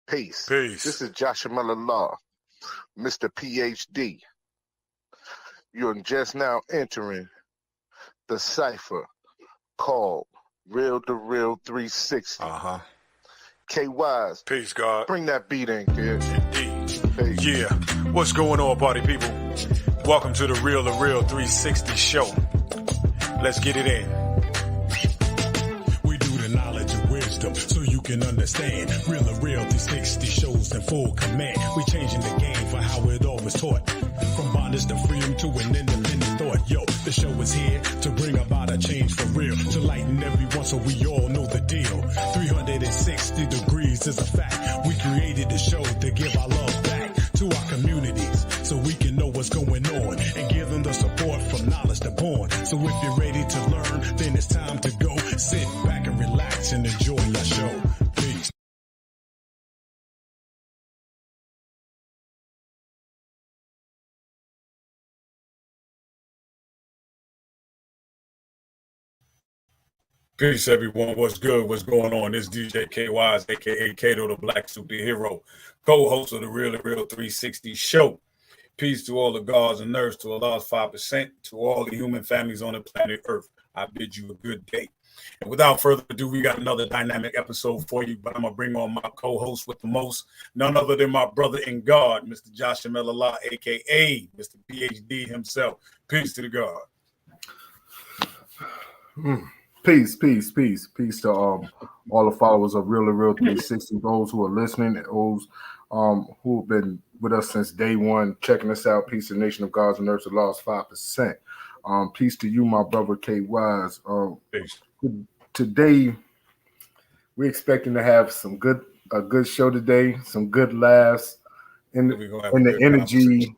Peace. Peace. This is Joshua Law, Mr. PhD. You're just now entering the cipher called Real2reel360. K-Wise. Peace, God. Bring that beat in, kid. Indeed. Peace. Yeah. What's going on, party people? Welcome to the Real2reel360 show. Let's get it in. We do the knowledge of wisdom so you can understand. Real360 shows in full command. We changing the game for how it all was taught. From bondage to freedom to an independent thought. Yo, the show is here to bring about a change for real. To lighten everyone so we all know the deal. 360 degrees is a fact. We created the show to give our love back to our communities so we can know what's going on and give them the support from knowledge to born. So if you're ready to learn, then it's time to go. Sit back and relax and enjoy your show. Peace. Peace, everyone. What's good? What's going on? This is DJ K-Wise, a.k.a. Kato, the Black Superhero, co-host of the Real2reel360 show. Peace to all the gods and nerds, to Allah's 5%, to all the human families on the planet Earth. I bid you a good day. And without further ado, we got another dynamic episode for you, but I'm going to bring on my co-host with the most, none other than my brother in God, Mr. Joshua Law, a.k.a. Mr. PhD himself. Peace to the God. Peace to all the followers of Real2reel360, those who are listening, those who have been with us since day one, checking us out. Peace to the nation of gods and earth, the lost 5%. Peace to you, my brother K-Wise. Today, we're expecting to have a good show today, some good laughs, and the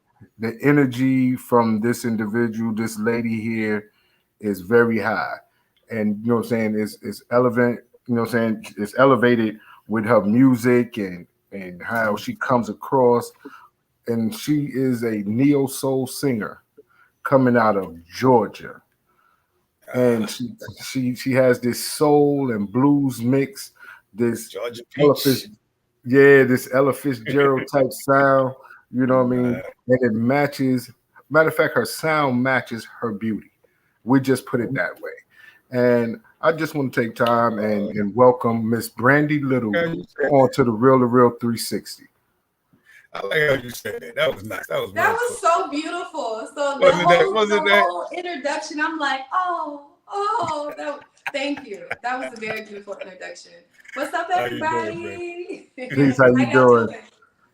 energy from this individual, this lady here, is very high. And you know what I'm saying, it's elevated, you know what I'm saying, it's elevated with her music and how she comes across. And she is a neo soul singer coming out of Georgia. And she has this soul and blues mix, this Ella Fitzgerald type sound, you know what I mean? And it matches, matter of fact, her sound matches her beauty. We just put it that way. And I just want to take time and welcome Ms.Brandy Little onto the Real2reel360. I like how you said that. That was nice. That was so beautiful. So the whole introduction, I'm like, thank you. That was a very beautiful introduction. What's up, everybody? Peace, how you doing?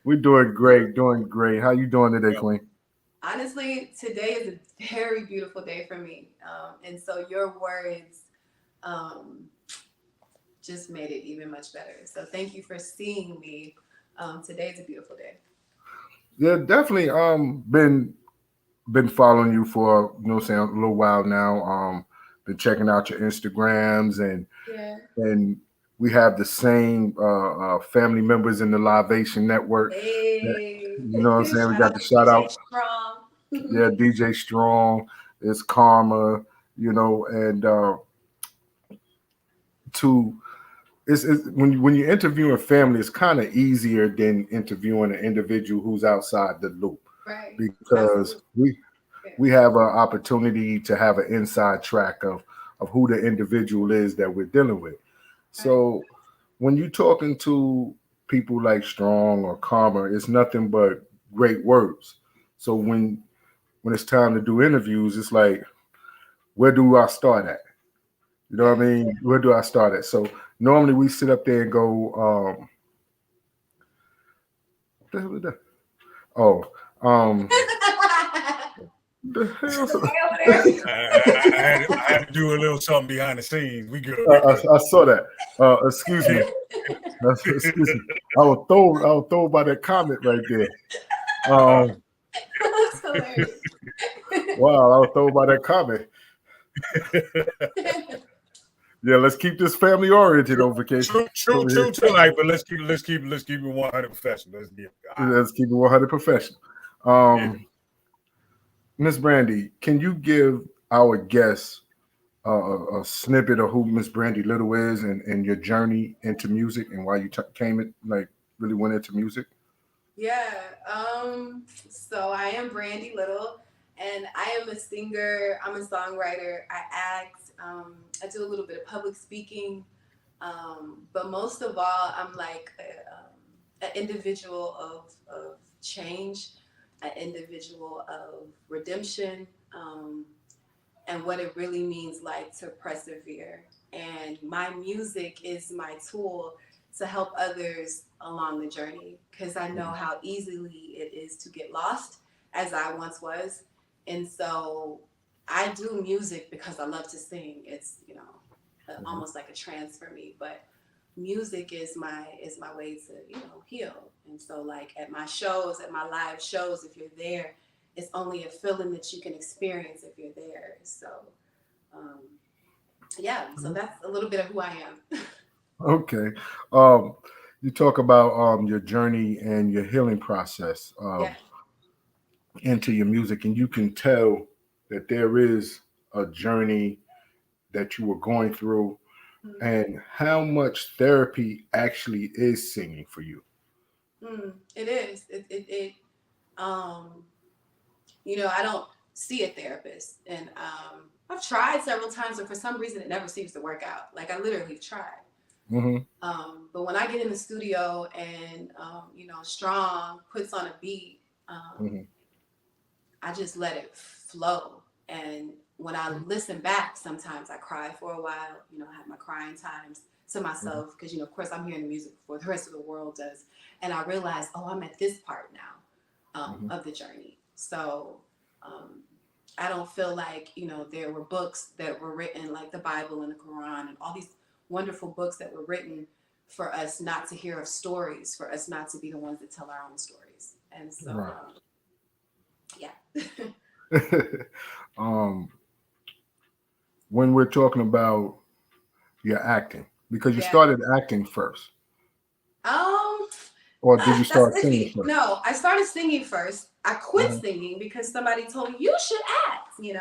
We're doing great. How you doing today, Queen? Honestly, today is a very beautiful day for me. And so your words just made it even much better. So thank you for seeing me. Today is a beautiful day. Yeah, definitely been following you for, you know what I'm saying, a little while now. Been checking out your Instagrams and we have the same family members in the Livation Network. Hey. You know what I'm saying? We got the shout out. Yeah, DJ Strong, it's Karma, you know, and when you're interviewing family, it's kind of easier than interviewing an individual who's outside the loop, right? Because we have an opportunity to have an inside track of who the individual is that we're dealing with. So when you're talking to people like Strong or Karma, it's nothing but great words. So when it's time to do interviews, it's like, where do I start at? You know what I mean? Where do I start at? So normally we sit up there and go, what the hell is that? I had to do a little something behind the scenes. We good. I saw that. Excuse me. Excuse me. I was thrown by that comment right there. That's hilarious. Wow, I was thrown by that comment. Yeah, let's keep this family oriented on vacation. True tonight, but let's keep it 100 professional. Let's keep it 100 professional. Ms. Brandy, can you give our guests a snippet of who Ms. Brandy Little is and your journey into music and why you came it? Like, really went into music? Yeah. So I am Brandy Little, and I am a singer. I'm a songwriter. I act. I do a little bit of public speaking. But most of all, I'm like an individual of change, an individual of redemption, and what it really means like to persevere. And my music is my tool to help others along the journey, because I know how easily it is to get lost, as I once was. And so I do music because I love to sing. It's, almost like a trance for me, but music is my way to, heal. And so like at my shows, at my live shows, if you're there, it's only a feeling that you can experience if you're there. So um, yeah, so that's a little bit of who I am. Okay. Um, you talk about your journey and your healing process Yeah. into your music, and you can tell that there is a journey that you were going through, and how much therapy actually is singing for you. It is. Um, I don't see a therapist, and I've tried several times, but for some reason it never seems to work out. Like I literally tried. Mm-hmm. But when I get in the studio and Strong puts on a beat, Mm-hmm. I just let it flow. And when I listen back, sometimes I cry for a while. I have my crying times to myself because, of course, I'm hearing the music before the rest of the world does. And I realize, oh, I'm at this part now of the journey. So um, I don't feel like, there were books that were written like the Bible and the Quran and all these wonderful books that were written for us not to hear of stories, for us not to be the ones that tell our own stories. And so, Right. yeah. um, when we're talking about your acting, because you Yeah. started acting first, Um, or did you start that's singing iffy. first? No, I started singing first. I quit Uh-huh. singing because somebody told me you should act, and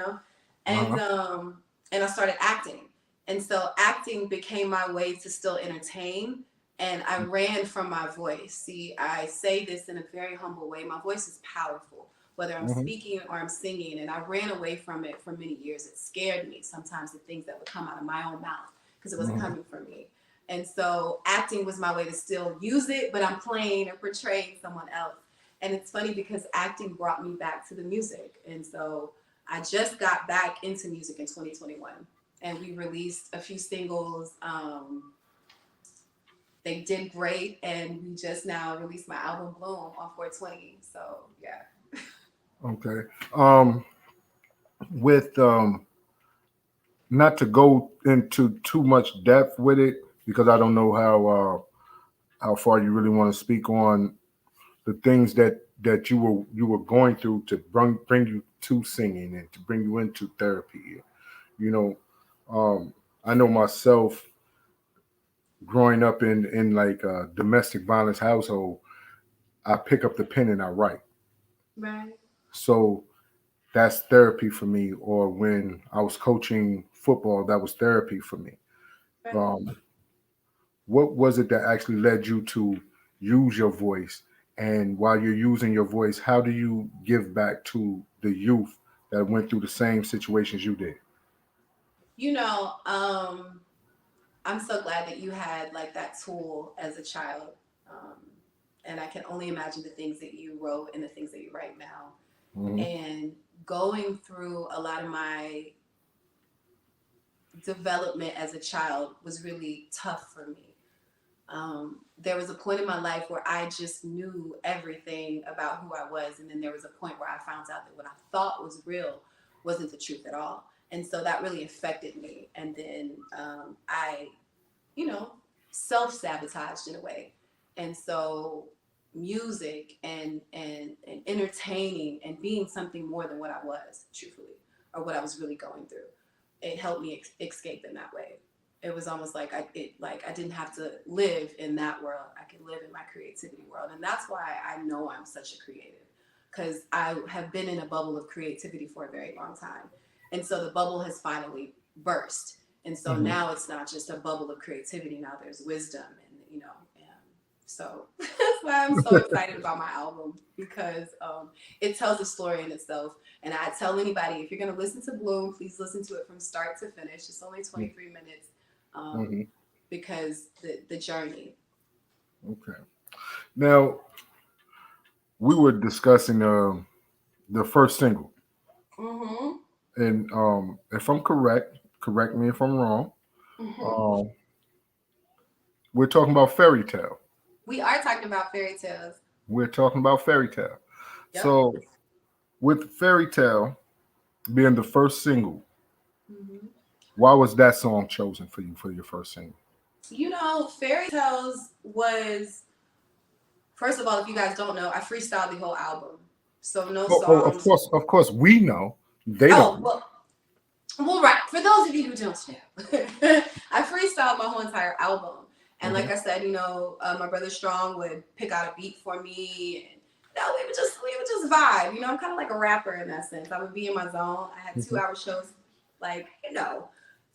Uh-huh. and I started acting, and so acting became my way to still entertain. And I ran from my voice. See, I say this in a very humble way. My voice is powerful, whether I'm Mm-hmm. speaking or I'm singing, and I ran away from it for many years. It scared me sometimes, the things that would come out of my own mouth, because it wasn't Mm-hmm. coming from me. And so acting was my way to still use it, but I'm playing or portraying someone else. And it's funny because acting brought me back to the music. And so I just got back into music in 2021, and we released a few singles. They did great, and we just now released my album Bloom on 420. So yeah. Okay. With not to go into too much depth with it, because I don't know how far you really want to speak on the things that you were going through to bring you to singing and to bring you into therapy. You know, I know myself growing up in like a domestic violence household. I pick up the pen and I write. Right. So that's therapy for me. Or when I was coaching football, that was therapy for me. Right. Um, what was it that actually led you to use your voice? And while you're using your voice, how do you give back to the youth that went through the same situations you did? You know, I'm so glad that you had like that tool as a child. Um, and I can only imagine the things that you wrote and the things that you write now. Hmm. And going through a lot of my development as a child was really tough for me. There was a point in my life where I just knew everything about who I was. And then there was a point where I found out that what I thought was real wasn't the truth at all. And so that really affected me. And then I you know, self-sabotaged in a way. And so music and entertaining and being something more than what I was, truthfully, or what I was really going through, it helped me escape in that way. It was almost like I didn't have to live in that world. I could live in my creativity world. And that's why I know I'm such a creative, because I have been in a bubble of creativity for a very long time. And so the bubble has finally burst. And so Hmm. now it's not just a bubble of creativity. Now there's wisdom and, So that's why I'm so excited about my album, because it tells a story in itself. And I tell anybody, if you're going to listen to Bloom, please listen to it from start to finish. It's only 23 minutes because the journey. Okay. Now, we were discussing the first single. Mm-hmm. And if I'm correct me if I'm wrong. Mm-hmm. We're talking about Fairy Tale. We are talking about Fairy Tales. We're talking about Fairy Tale. Yep. So, with Fairy Tale being the first single, why was that song chosen for you for your first single? You know, Fairy Tales was, first of all, if you guys don't know, I freestyled the whole album. So no songs. Of course, we know. They don't. Well, right. For those of you who don't know, I freestyled my whole entire album. And like I said, you know, my brother Strong would pick out a beat for me, and we would just vibe. You know, I'm kind of like a rapper in that sense. I would be in my zone. I had 2-hour shows, like, you know,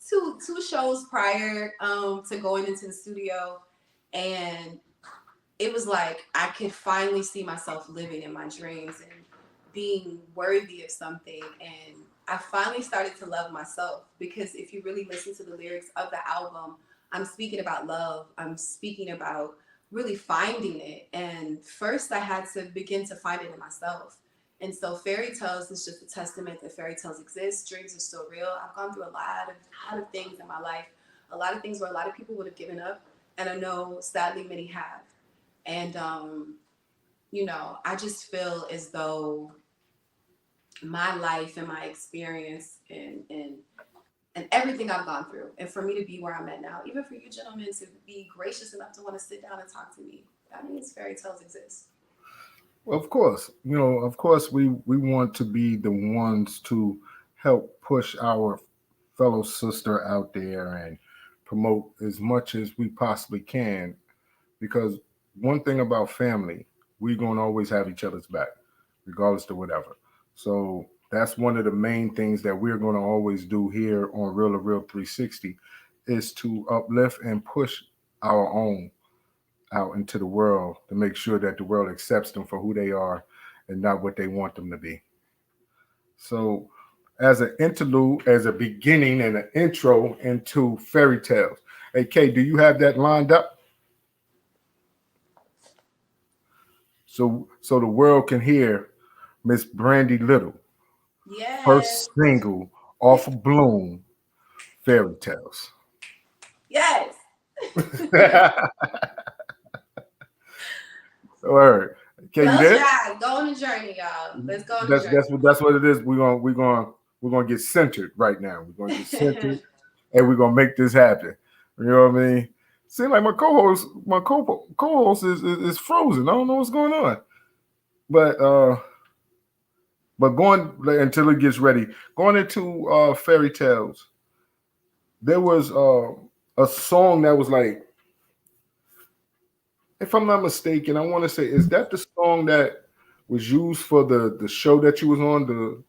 two shows prior to going into the studio, and it was like I could finally see myself living in my dreams and being worthy of something. And I finally started to love myself, because if you really listen to the lyrics of the album, I'm speaking about love. I'm speaking about really finding it. And first I had to begin to find it in myself. And so Fairy Tales is just a testament that fairy tales exist. Dreams are still real. I've gone through a lot of things in my life, a lot of things where a lot of people would have given up. And I know sadly many have. And, you know, I just feel as though my life and my experience and everything I've gone through, and for me to be where I'm at now, even for you gentlemen to be gracious enough to want to sit down and talk to me, that means fairy tales exist. Well, of course, you know, of course, we want to be the ones to help push our fellow sister out there and promote as much as we possibly can, because one thing about family, we're going to always have each other's back, regardless of whatever. So that's one of the main things that we're going to always do here on Real2reel360, is to uplift and push our own out into the world, to make sure that the world accepts them for who they are and not what they want them to be. So, as an interlude, as a beginning and an intro into Fairy Tales, hey Kay, do you have that lined up? So the world can hear Ms.Brandy Little. Yes. First single off of Bloom, Fairy Tales. Yes. All right. Okay, you there? Go on the journey, y'all. Let's go on the journey. That's what it is. We're gonna get centered right now. We're gonna get centered and we're gonna make this happen. You know what I mean? Seems like my co-host is frozen. I don't know what's going on. But going until it gets ready, going into Fairy Tales, there was a song that was like, if I'm not mistaken, I want to say, is that the song that was used for the show that you was on,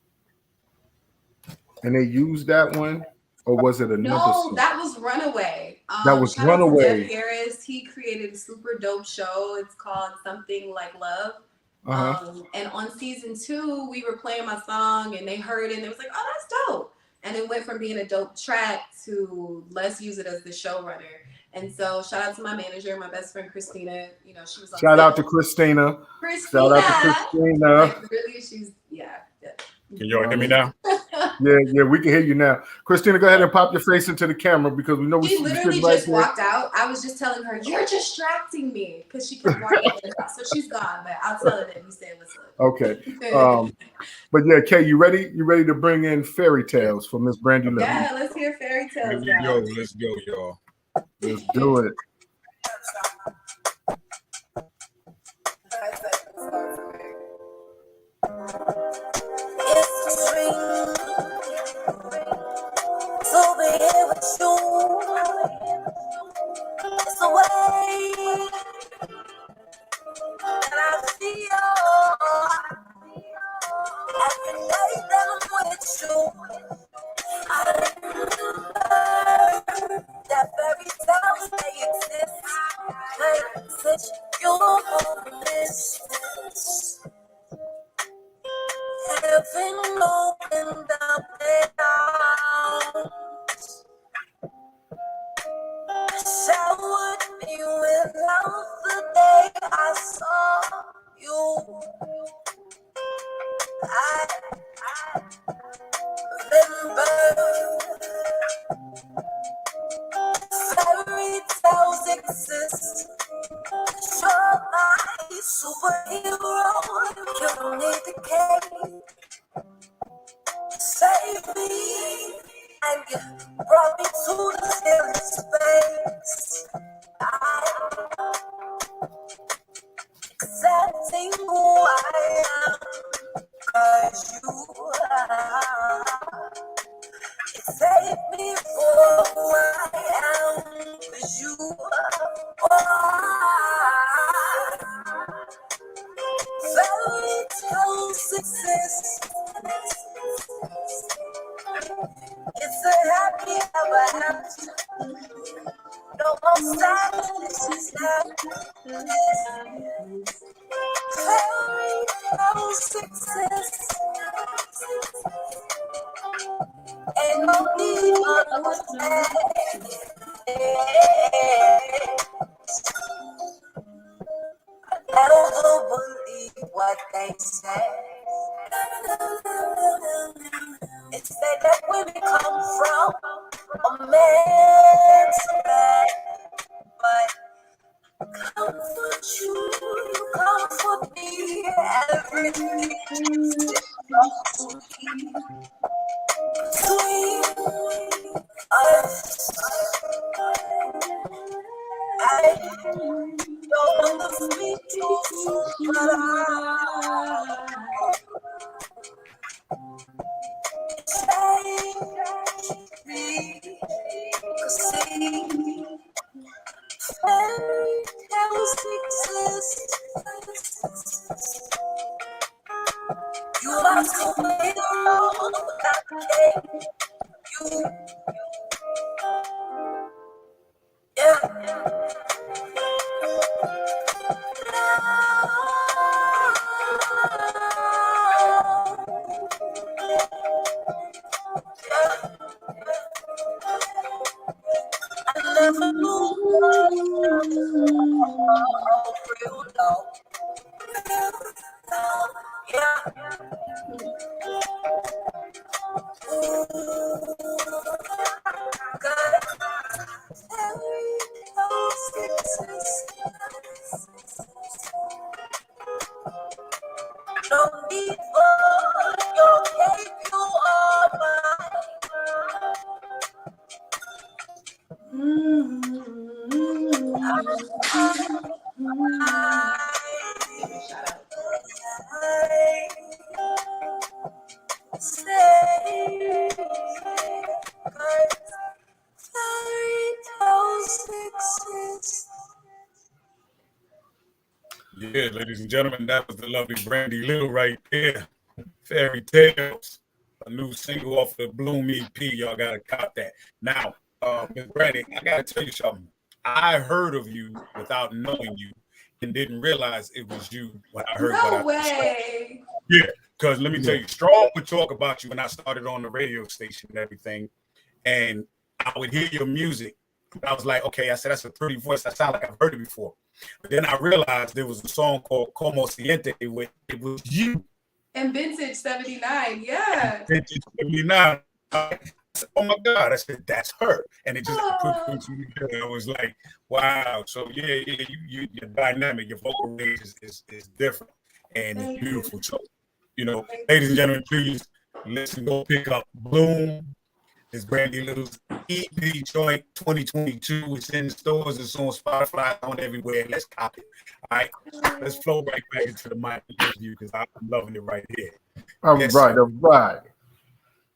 and they used that one, or was it another song? No, that was Runaway. That was shout Runaway. out to Jeff Harris. He created a super dope show. It's called Something Like Love. And on season 2, we were playing my song, and they heard it, and it was like, oh, that's dope. And it went from being a dope track to let's use it as the showrunner. And so shout out to my manager, my best friend Christina. You know, she was on Shout out to Christina. Shout out to Christina. Like, really, she's Can y'all hear me now? Yeah, we can hear you now. Christina, go ahead and pop your face into the camera, because we know we literally just walked out. I was just telling her, you're distracting me, because she kept walking in and out. So she's gone, but I'll tell her that you said what's up. Okay. But yeah, Kay, you ready? You ready to bring in Fairy Tales for Ms.Brandy Little? Yeah, let's hear Fairy Tales. Let's go, y'all. Let's do it. So be here with you. It's a way that I feel every day that I'm with you. I remember that fairy tales they exist. your homelessness. Heaven opened up their arms, showered me with love the day I saw you. I remember fairy tales exist. You're my superhero. You don't need the cape. Save me, and you brought me to the ceiling space. I'm accepting who I am, 'cause you save me for who I am, 'cause you fairy tales exist. It's a happy ever after. No more sadness now. Fairy tales exist. Ain't no need to understand. I never believe what they say. It's said that women come from a man's bed, but comfort you, comfort me, everything sweet. I don't want to speak too soon, but fairy tales exist. You are superhero, not king. You, yeah. I never knew what real love. Yeah. God, fairy tales exist. No need for your cape, you are mine. Yeah, ladies and gentlemen, that was the lovely Brandy Little right there. Fairy Tales, a new single off the Bloom EP. Y'all gotta cop that. Now, Ms. Brandy, I gotta tell you something. I heard of you without knowing you and didn't realize it was you when I heard No way. Yeah, because let me tell you, Strong would talk about you when I started on the radio station and everything, and I would hear your music. I was like, okay, I said, that's a pretty voice. I sound like I've heard it before. But then I realized there was a song called Como Siente. It was you. And Vintage 79, yeah. Vintage 79. I said, oh my God. I said, that's her. And it just put you together. I was like, wow. So yeah, your dynamic, your vocal range is different. And it's beautiful. So, ladies and gentlemen, please listen, go pick up Bloom. It's Brandy Little's EP joint 2022. It's in stores. It's on Spotify, on everywhere. Let's copy it. All right. Let's flow right back into the mic interview because I'm loving it right here. All right.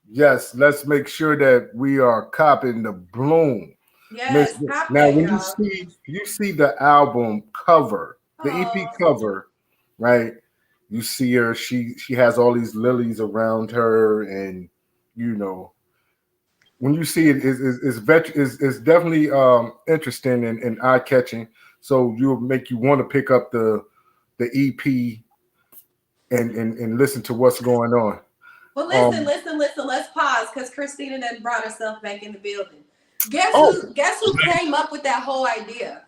Yes, let's make sure that we are copying the Bloom. Yes. Now, when you see the album cover, the EP cover, right? You see her. She has all these lilies around her, and when you see it, is definitely interesting and eye catching. So you'll make you want to pick up the EP and listen to what's going on. Well, listen. Let's pause because Christina then brought herself back in the building. Guess who came up with that whole idea?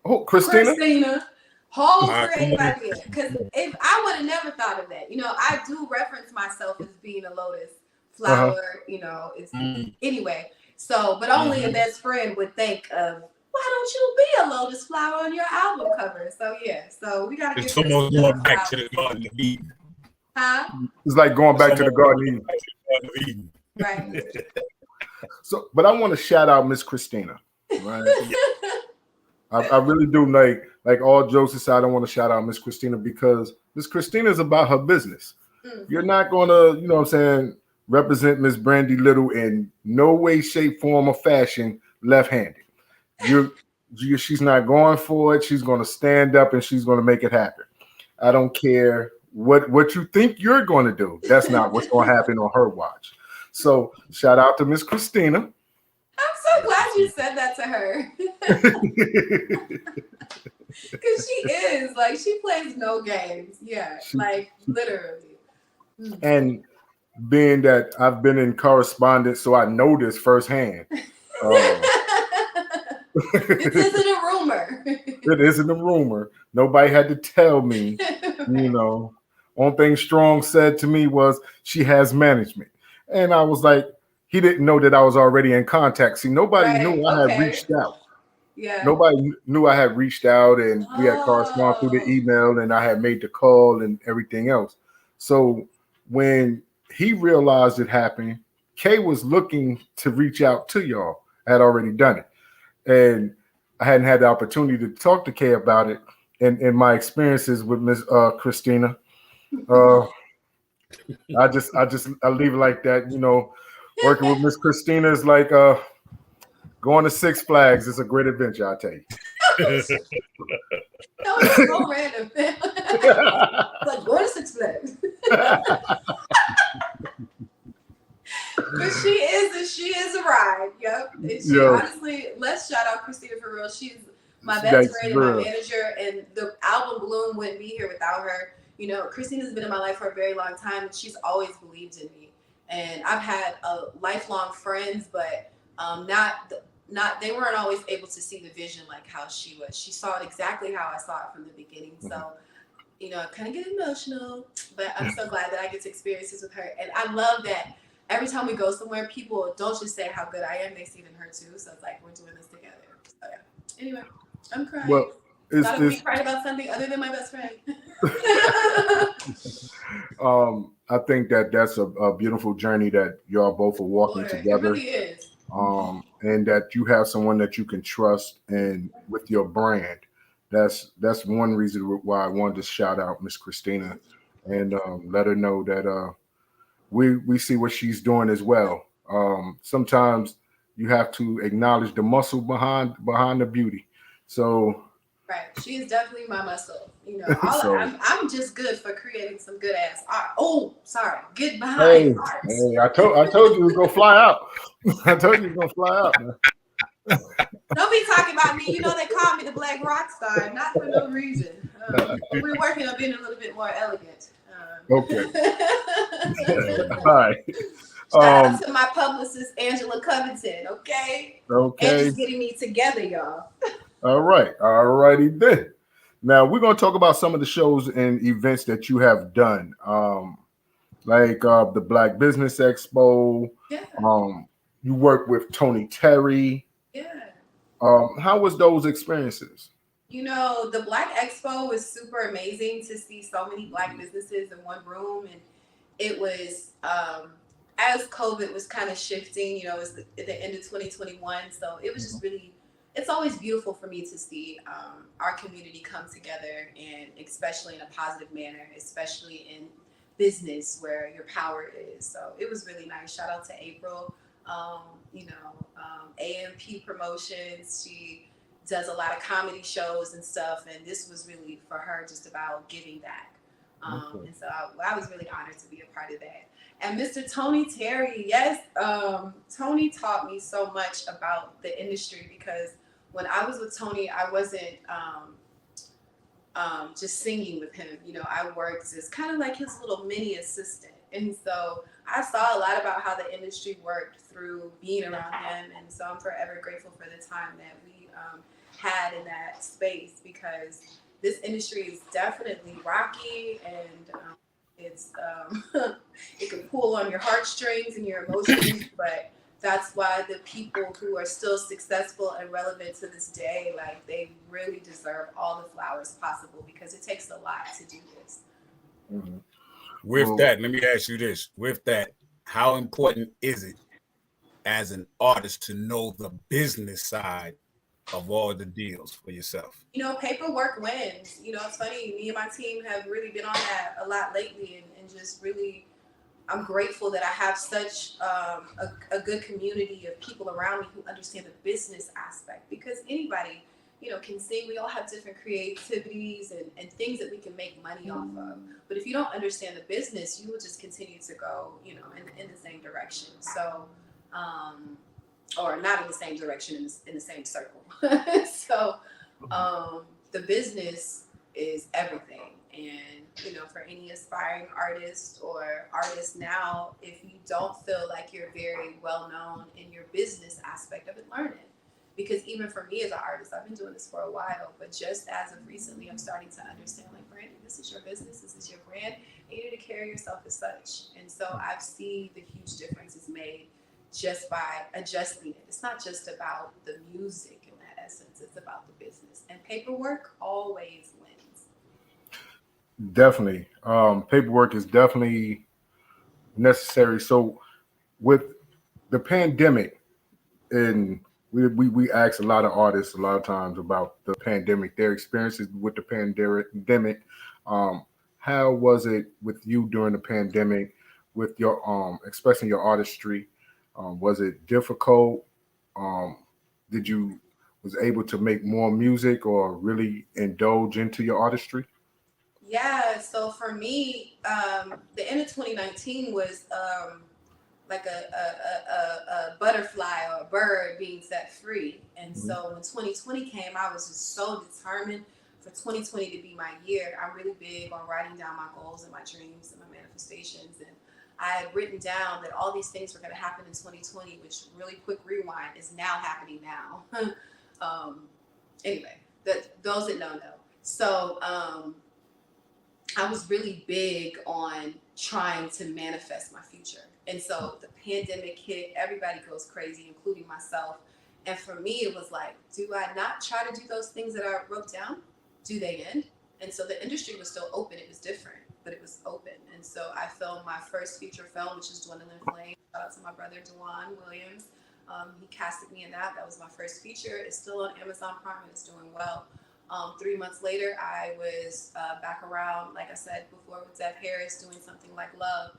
Oh, Christina. Whole creative idea. Because if I would have never thought of that, I do reference myself as being a lotus flower. It's anyway. So, but only a best friend would think of, why don't you be a lotus flower on your album cover? So yeah, so we gotta get almost going back to the Garden of Eden. Huh? It's like going back to the Garden of Eden. Right. So, but I want to shout out Miss Christina. Right. I really do, like all jokes aside, I want to shout out Miss Christina because Miss Christina is about her business. Mm-hmm. You're not gonna, represent Ms. Brandy Little in no way, shape, form, or fashion left-handed. She's not going for it. She's gonna stand up and she's gonna make it happen. I don't care what you think you're going to do. That's not what's going to happen on her watch. So shout out to Miss Christina. I'm so glad you said that to her. Because she is, she plays no games. Yeah, literally. And being that I've been in correspondence, so I know this firsthand. It isn't a rumor. It isn't a rumor. Nobody had to tell me, One thing Strong said to me was she has management. And I was like, he didn't know that I was already in contact. See, nobody knew I had reached out. Yeah. Nobody knew I had reached out and we had corresponded through the email and I had made the call and everything else. So when he realized it happened, Kay was looking to reach out to y'all. I had already done it. And I hadn't had the opportunity to talk to Kay about it. And in my experiences with Miss Christina, I leave it like that. Working with Miss Christina is like going to Six Flags is a great adventure, I tell you. That was so random. Like going to Six Flags. But she is a ride. Yep. Honestly, let's shout out Christina for real. She's my best friend and my manager, and the album Bloom wouldn't be here without her. Christina's been in my life for a very long time, and she's always believed in me. And I've had lifelong friends, but they weren't always able to see the vision like how she was. She saw it exactly how I saw it from the beginning. So, I kind of get emotional, but I'm so glad that I get to experience this with her. And I love that every time we go somewhere, people don't just say how good I am, they see it in her too. So it's like we're doing this together. So yeah. Anyway, I'm crying. Well, thought we cried about something other than my best friend. I think that's a beautiful journey that y'all both are walking together. It really is. And that you have someone that you can trust and with your brand. That's one reason why I wanted to shout out Miss Christina and let her know that we see what she's doing as well. Sometimes you have to acknowledge the muscle behind the beauty. So right, she is definitely my muscle. I'm just good for creating some good ass art. Oh, sorry, good behind art. Hey, I told you it was gonna fly out. I told you it was gonna fly out. Man. Don't be talking about me. They call me the Black Rock Star, not for no reason. We're working on being a little bit more elegant. Okay. All right. Shout out to my publicist, Angela Covington. Okay. Angela's getting me together, y'all. All right. All righty then. Now we're going to talk about some of the shows and events that you have done, like the Black Business Expo. Yeah. You worked with Tony Terry. Yeah. How was those experiences? The Black Expo was super amazing to see so many Black businesses in one room. And it was, as COVID was kind of shifting, it was at the end of 2021. So it was just really, it's always beautiful for me to see our community come together, and especially in a positive manner, especially in business where your power is. So it was really nice. Shout out to April, AMP Promotions. She does a lot of comedy shows and stuff, and this was really for her just about giving back. And so I was really honored to be a part of that. And Mr. Tony Terry, yes, Tony taught me so much about the industry because when I was with Tony, I wasn't just singing with him. You know, I worked as kind of like his little mini assistant. And so I saw a lot about how the industry worked through being around him. And so I'm forever grateful for the time that we had in that space, because this industry is definitely rocky, and it's it can pull on your heartstrings and your emotions, but that's why the people who are still successful and relevant to this day, like, they really deserve all the flowers possible, because it takes a lot to do this. Mm-hmm. With that, let me ask you this. With that, how important is it as an artist to know the business side of all the deals for yourself? You know, paperwork wins. You know, it's funny, me and my team have really been on that a lot lately, and just really, I'm grateful that I have such a good community of people around me who understand the business aspect, because anybody, you know, can sing. We all have different creativities and things that we can make money off of. But if you don't understand the business, you will just continue to go, you know, in the same direction. So, or not in the same direction, in the same circle. So the business is everything. And, you know, for any aspiring artist or artist now, if you don't feel like you're very well known in your business aspect of it, learn it. Because even for me as an artist, I've been doing this for a while, but just as of recently, I'm starting to understand, like, Brandy, this is your business, this is your brand, and you need to carry yourself as such. And so I've seen the huge differences made just by adjusting it. It's not just about the music in that essence, it's about the business. And paperwork always wins. Definitely. Paperwork is definitely necessary. So with the pandemic, and we ask a lot of artists a lot of times about the pandemic, their experiences with the pandemic. How was it with you during the pandemic, with your expressing your artistry? Was it difficult? Um, did you was able to make more music or really indulge into your artistry? Yeah, so for me, the end of 2019 was like a butterfly or a bird being set free. And so when 2020 came, I was just so determined for 2020 to be my year. I'm really big on writing down my goals and my dreams and my manifestations. And I had written down that all these things were going to happen in 2020, which, really quick rewind, is now happening now. Anyway, those that don't know. So I was really big on trying to manifest my future. And so the pandemic hit, everybody goes crazy, including myself. And for me, it was like, do I not try to do those things that I wrote down? Do they end? And so the industry was still open. It was different, but it was open. And so I filmed my first feature film, which is Dwindling Flame. Shout out to my brother, Dewan Williams. He casted me in that. That was my first feature. It's still on Amazon Prime and it's doing well. 3 months later, I was back around, like I said before, with Deb Harris, doing something like Love,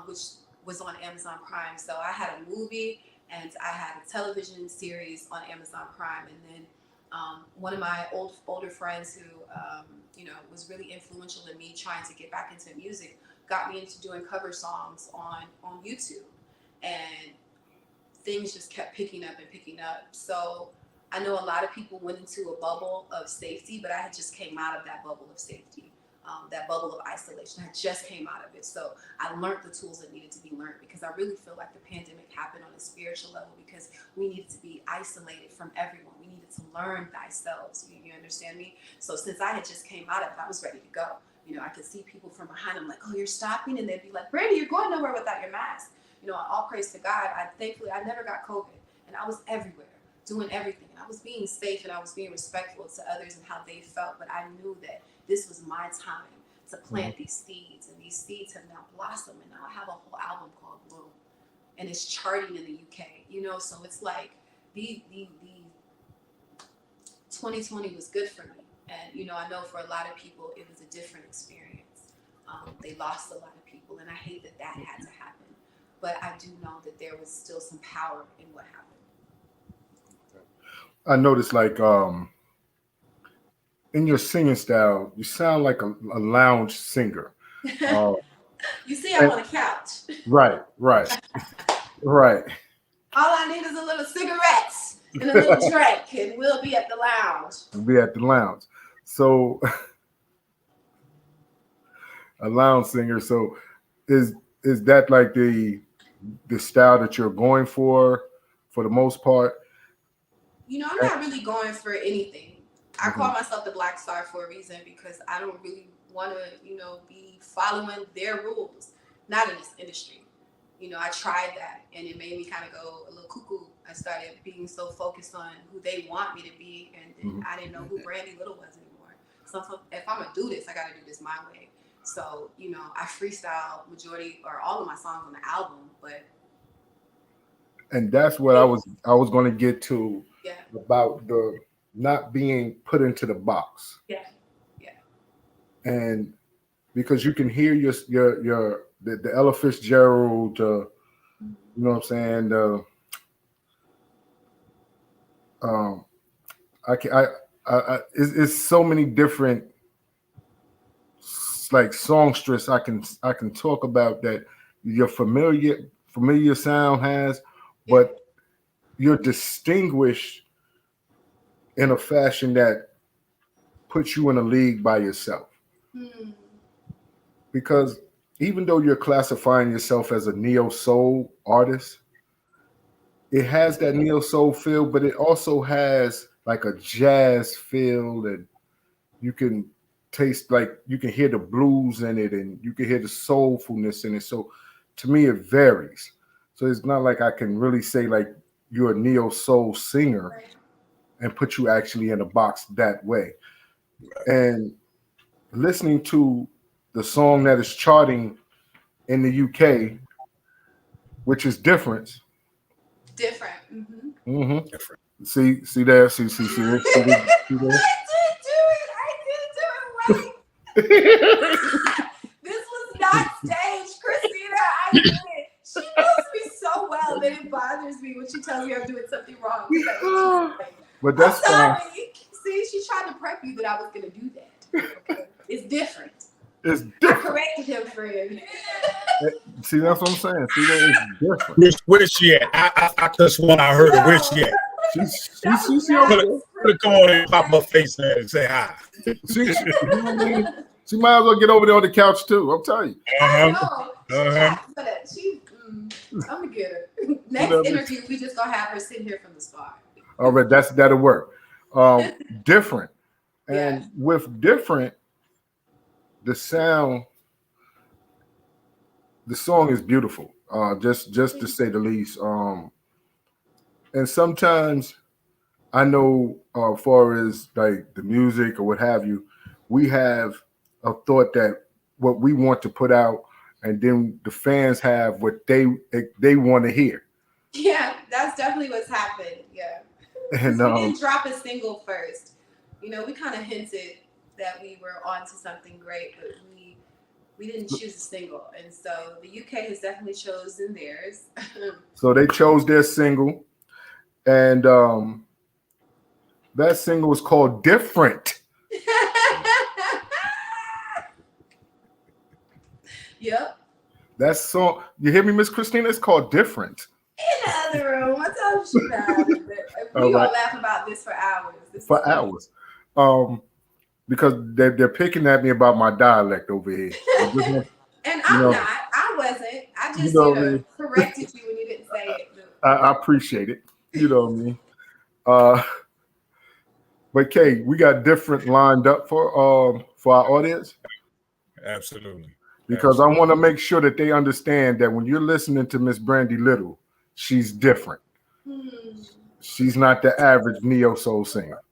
which was on Amazon Prime. So I had a movie and I had a television series on Amazon Prime. And then one of my older friends who, was really influential in me trying to get back into music, got me into doing cover songs on YouTube. And things just kept picking up and picking up. So I know a lot of people went into a bubble of safety, but I had just came out of that bubble of safety, that bubble of isolation. I just came out of it. So I learned the tools that needed to be learned, because I really feel like the pandemic happened on a spiritual level because we needed to be isolated from everyone. We needed to learn thyself. You understand me? So since I had just came out of it, I was ready to go. You know, I could see people from behind. I'm like, oh, you're stopping? And they'd be like, Brandy, you're going nowhere without your mask. You know, all praise to God. Thankfully, I never got COVID, and I was everywhere, doing everything. And I was being safe and I was being respectful to others and how they felt. But I knew that this was my time to plant these seeds, and these seeds have now blossomed. And now I have a whole album called Bloom, and it's charting in the UK. You know, so it's like the 2020 was good for me, and you know, I know for a lot of people it was a different experience. They lost a lot of people, and I hate that had to happen. But I do know that there was still some power in what happened. I noticed, like, in your singing style, you sound like a lounge singer. You see, I'm on a couch. Right. All I need is a little cigarettes and a little drink, and we'll be at the lounge. So, a lounge singer. So, is that like the style that you're going for the most part? You know, I'm not really going for anything. I call myself the Black Star for a reason because I don't really want to, be following their rules. Not in this industry. I tried that and it made me kind of go a little cuckoo. I started being so focused on who they want me to be, and then I didn't know who Brandy Little was anymore. So if I'm gonna do this, I gotta do this my way. So, I freestyle majority or all of my songs on the album, but and that's what I was going to get to about the not being put into the box. Yeah. And because you can hear the Ella Fitzgerald, you know what I'm saying? It's so many different like songstress I can talk about that your familiar sound has, but you're distinguished in a fashion that puts you in a league by yourself. Because even though you're classifying yourself as a neo soul artist, it has that neo soul feel, but it also has like a jazz feel, and you can taste, like you can hear the blues in it, and you can hear the soulfulness in it. So to me, it varies. So it's not like I can really say like you're a neo soul singer and put you actually in a box that way. And listening to the song that is charting in the UK, which is different. Different. Different. See there. See there. I didn't do it right. This was not staged, Christina. I did it. She knows me so well that it bothers me when she tells me I'm doing something wrong. But that's fine. See, she tried to prep you that I was going to do that. Okay? It's different. I corrected him, friend. See, that's what I'm saying. See, that is different. Where's she at? I just want I heard her. Where's she at? She's come on and pop her face there and say hi. She might as well get over there on the couch too. I'm telling you. I know. But I'm gonna get her. Next interview, we just gonna have her sitting here from the start. All right, that'll work. Different, and with different, the sound, the song is beautiful. Just to say the least. And sometimes I know, as far as like the music or what have you, we have a thought that what we want to put out, and then the fans have what they want to hear. Yeah, that's definitely what's happened. Yeah, and we didn't drop a single first. We kind of hinted that we were onto something great, but we didn't choose a single, and so the UK has definitely chosen theirs. So they chose their single. And that single was called Different. Yep. That song, you hear me, Miss Christina? It's called Different. In the other room. I told you about it. We're going to laugh about this for hours. Because they're picking at me about my dialect over here. And I'm not. I wasn't. I just corrected you when you didn't say it. I appreciate it. You know what I mean? But Kay, we got Different lined up for our audience. Absolutely. Because I want to make sure that they understand that when you're listening to Miss Brandy Little, she's different. She's not the average neo soul singer.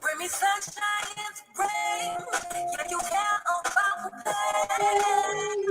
Bring me sunshine and rain. Yeah, you care about the pain.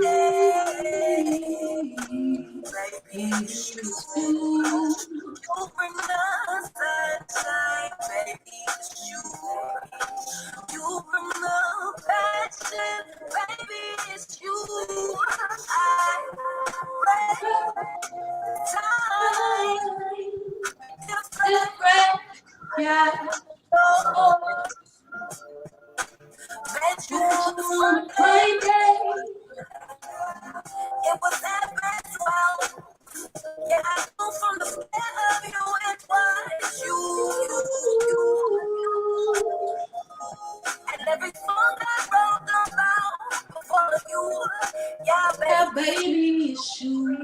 baby, it's you.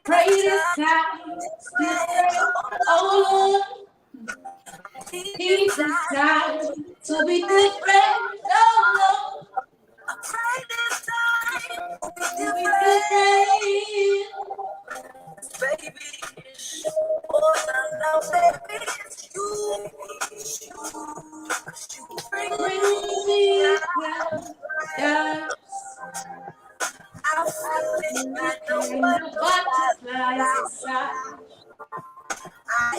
Pray this time, different. Oh Lord, keep this time to be different. Oh Lord, pray this time to be different. Baby, oh no, baby, it's you. Bring me down, yes. I feel it and the butterflies inside.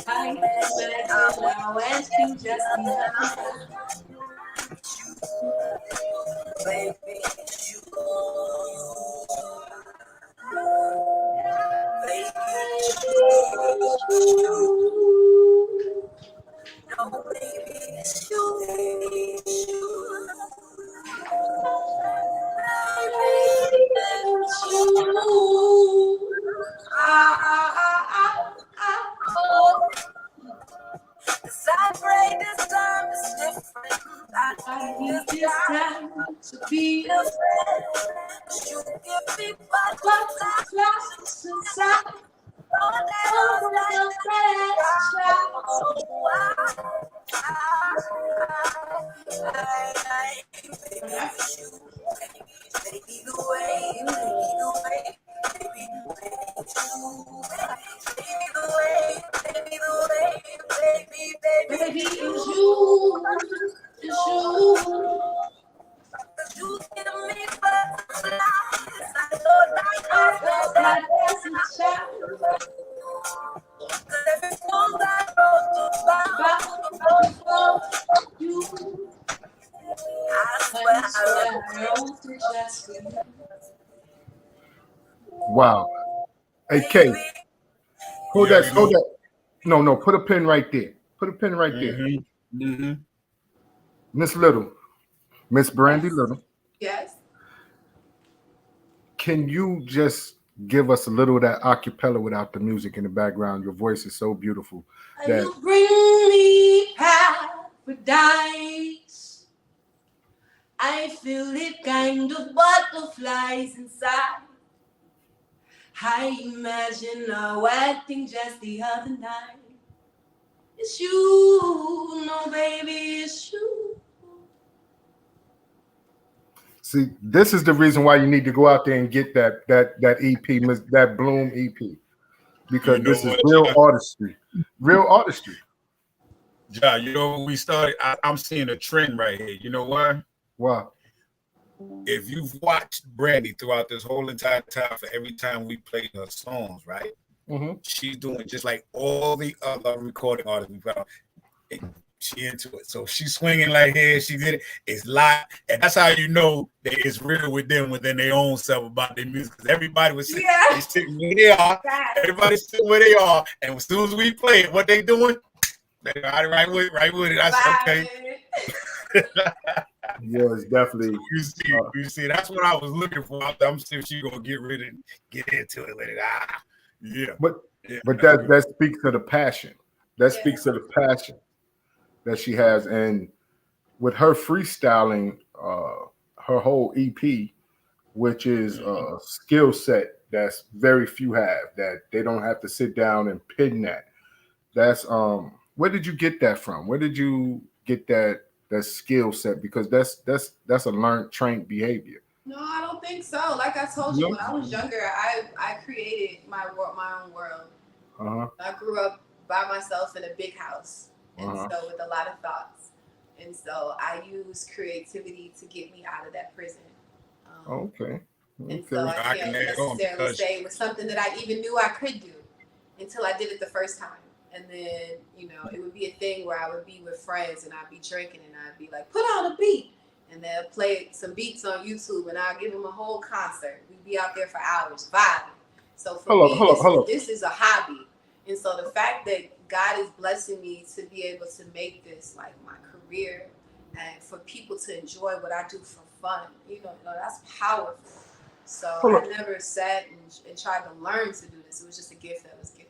I imagine now acting just the other night. Baby, it's you. Baby, it's you. No, baby, it's you. Baby, it's you. Baby, it's you. Oh. I pray this time is different. I need this time to be different. You give me butterflies inside. Oh, the baby, it's you, it's you. You give me butterflies. I felt like as a child. Every song I wrote about you. I swear I wrote it just for you. Wow. Hey, K, hold that. No, put a pin right there. Put a pin right there. Mm-hmm. Miss Little, Ms.Brandy Little. Yes. Can you just give us a little of that acapella without the music in the background? Your voice is so beautiful. That you bring me paradise. I feel it kind of butterflies inside. I imagine now acting just the other night. It's you, no baby, it's you. See, this is the reason why you need to go out there and get that EP, that Bloom EP, because this is real artistry. Real artistry. Ja, you know when we started, I'm seeing a trend right here. You know why? Why? If you've watched Brandy throughout this whole entire time, for every time we played her songs, right? Mm-hmm. She's doing just like all the other recording artists we put out. She into it. So she's swinging like here. She did it. It's live. And that's how you know that it's real with them within their own self about their music. Because everybody was sitting, they sitting where they are. Everybody's sitting where they are. And as soon as we play it, what they doing? They right with it. I said, okay. Yeah, it's definitely. You see, that's what I was looking for. I'm sure she's gonna get rid of it, get into it with it. Yeah. But that speaks to the passion. That speaks to the passion that she has, and with her freestyling, her whole EP, which is a skill set that's very few have, that they don't have to sit down and pin that. That's where did you get that from? Where did you get that skill set? Because that's a learned, trained behavior. No, I don't think so. Like I told you, when I was younger, I created my own world. I grew up by myself in a big house, and so with a lot of thoughts, and so I use creativity to get me out of that prison. And so I can't necessarily say it was something that I even knew I could do until I did it the first time. And then, it would be a thing where I would be with friends and I'd be drinking and I'd be like, put on a beat. And they'll play some beats on YouTube and I'll give them a whole concert. We'd be out there for hours, vibing. So for me, this is a hobby. And so the fact that God is blessing me to be able to make this like my career and for people to enjoy what I do for fun, that's powerful. So I never sat and tried to learn to do this. It was just a gift that was given.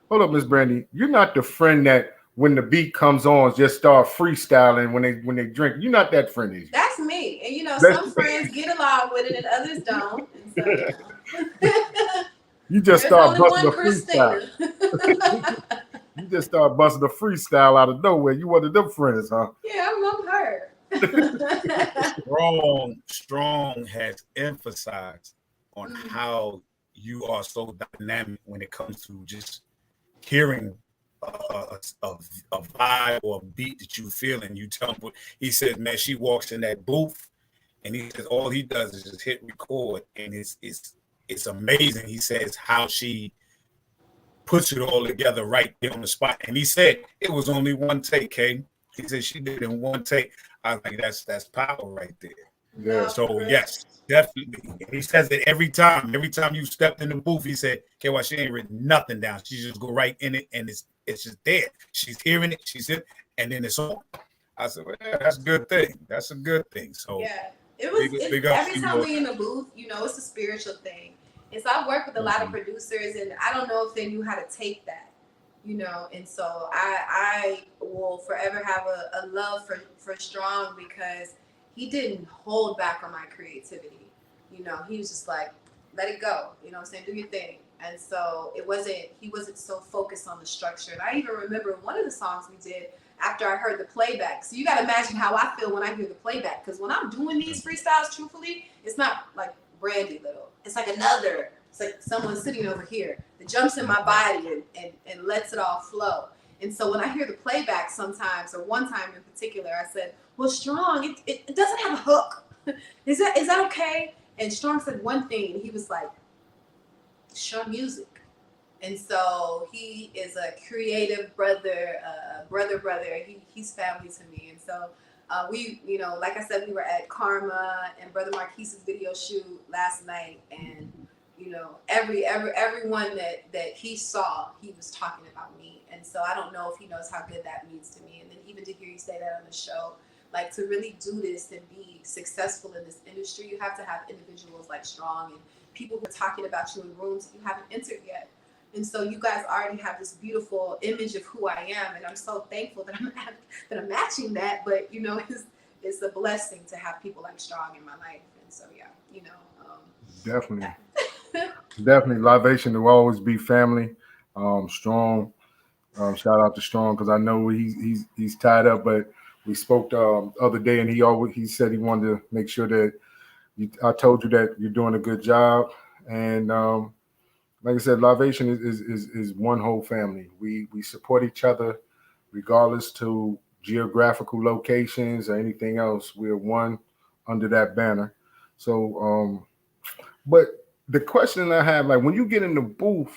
Hold up, Ms. Brandy. You're not the friend that when the beat comes on just start freestyling when they drink. You're not that friend, is you? That's me. And some friends get along with it and others don't. And so You just there's start only busting one a freestyle. You just start busting a freestyle out of nowhere. You one of them friends, huh? Yeah, I'm her. Strong has emphasized on how you are so dynamic when it comes to just hearing a vibe or a beat that you feel, and you tell him. He says, man, she walks in that booth, and he says all he does is just hit record, and it's amazing. He says how she puts it all together right there on the spot. And he said it was only one take, Kay. He said she did it in one take. I was like, that's power right there. Yeah. So yes, definitely. And he says that every time you stepped in the booth, he said, okay, well, she ain't written nothing down. She just go right in it, and it's just there. She's hearing it, she's in, and then it's on. I said, well, yeah, that's a good thing. That's a good thing. So yeah, every time we in the booth, it's a spiritual thing. And so I work with a lot of producers, and I don't know if they knew how to take that, and so I will forever have a love for Strong, because he didn't hold back on my creativity. He was just like, let it go, what I'm saying, do your thing. And so he wasn't so focused on the structure. And I even remember one of the songs we did after I heard the playback. So you got to imagine how I feel when I hear the playback, because when I'm doing these freestyles, truthfully, it's not like Brandy Little. It's like it's like someone sitting over here that jumps in my body and lets it all flow. And so when I hear the playback sometimes, or one time in particular, I said, well, Strong, it doesn't have a hook. Is that okay? And Strong said one thing, and he was like, show music. And so he is a creative brother. He's family to me. And so we, like I said, we were at Karma and Brother Marquise's video shoot last night, and everyone that he saw, he was talking about me. And so I don't know if he knows how good that means to me. And then even to hear you say that on the show, like, to really do this and be successful in this industry, you have to have individuals like Strong and people who are talking about you in rooms that you haven't entered yet. And so you guys already have this beautiful image of who I am, and I'm so thankful that I'm matching that. But it's a blessing to have people like Strong in my life. And so definitely, definitely, Libation will always be family. Strong, shout out to Strong, because I know he's tied up, but we spoke the other day, and he said he wanted to make sure that I told you that you're doing a good job, and like I said, Libation is one whole family. We support each other regardless to geographical locations or anything else. We're one under that banner. So, but the question I have, like, when you get in the booth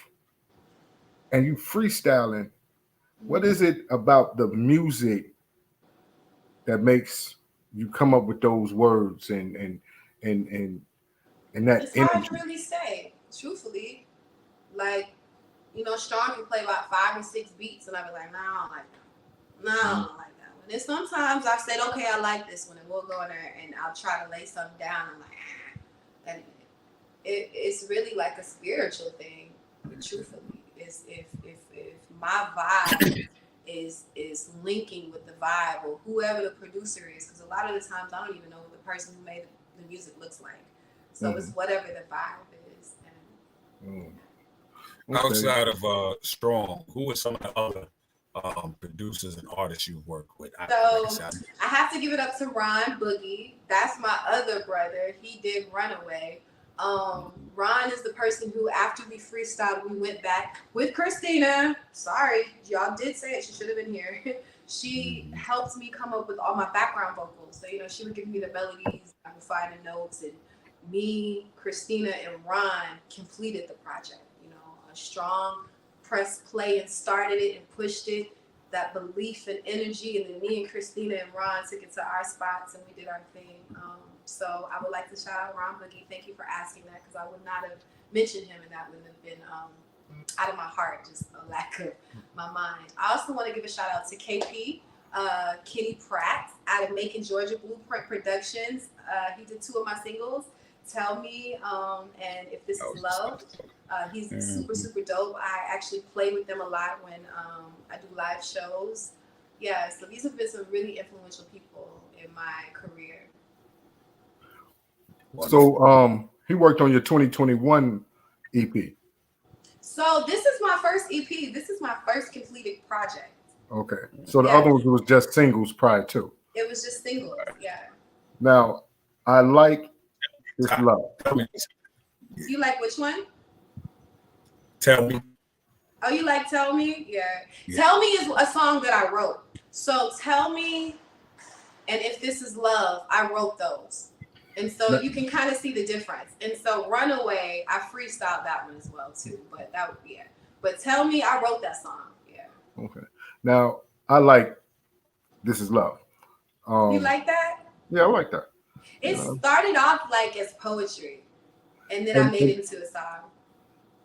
and you freestyling, what is it about the music that makes you come up with those words and that it's energy? hard to really say, truthfully. Like, Strong can play about 5 or 6 beats, and I'll be like, no, I don't like that. No, I don't like that one. And sometimes I've said, okay, I like this one, and we'll go in there and I'll try to lay something down. I'm like, and it's really like a spiritual thing. Truthfully, is if my vibe is linking with the vibe or whoever the producer is, because a lot of the times I don't even know what the person who made the music looks like. So it's whatever the vibe is. And, Okay. Outside of Strong, who are some of the other producers and artists you work with? So I have to give it up to Ron Boogie. That's my other brother. He did Runaway. Ron is the person who, after we freestyled, we went back with Christina. Sorry, y'all did say it. She should have been here. She helped me come up with all my background vocals. So, she would give me the melodies, I would find the notes, and me, Christina, and Ron completed the project. A Strong pressed play and started it and pushed it, that belief and energy, and then me and Christina and Ron took it to our spots and we did our thing. So I would like to shout out Ron Boogie. Thank you for asking that, because I would not have mentioned him and that wouldn't have been out of my heart, just a lack of my mind. I also want to give a shout out to KP, Kenny Pratt out of Macon, Georgia, Blueprint Productions. He did 2 of my singles, Tell Me and If This Is Love. He's super, super dope. I actually play with them a lot when I do live shows. Yeah, so these have been some really influential people in my career. So he worked on your 2021 EP. So this is my first EP. This is my first completed project. Okay. So the other ones was just singles prior to. It was just singles, yeah. Now, I like This Love. You like which one? Tell Me. Oh, you like Tell Me? Yeah. Tell Me is a song that I wrote. So Tell Me and If This Is Love, I wrote those. And so you can kind of see the difference. And so Runaway, I freestyled that one as well too. But that would be it. But Tell Me, I wrote that song. Yeah. Okay. Now, I like This Is Love. You like that? Yeah, I like that. It started off like as poetry. And then I made it into a song.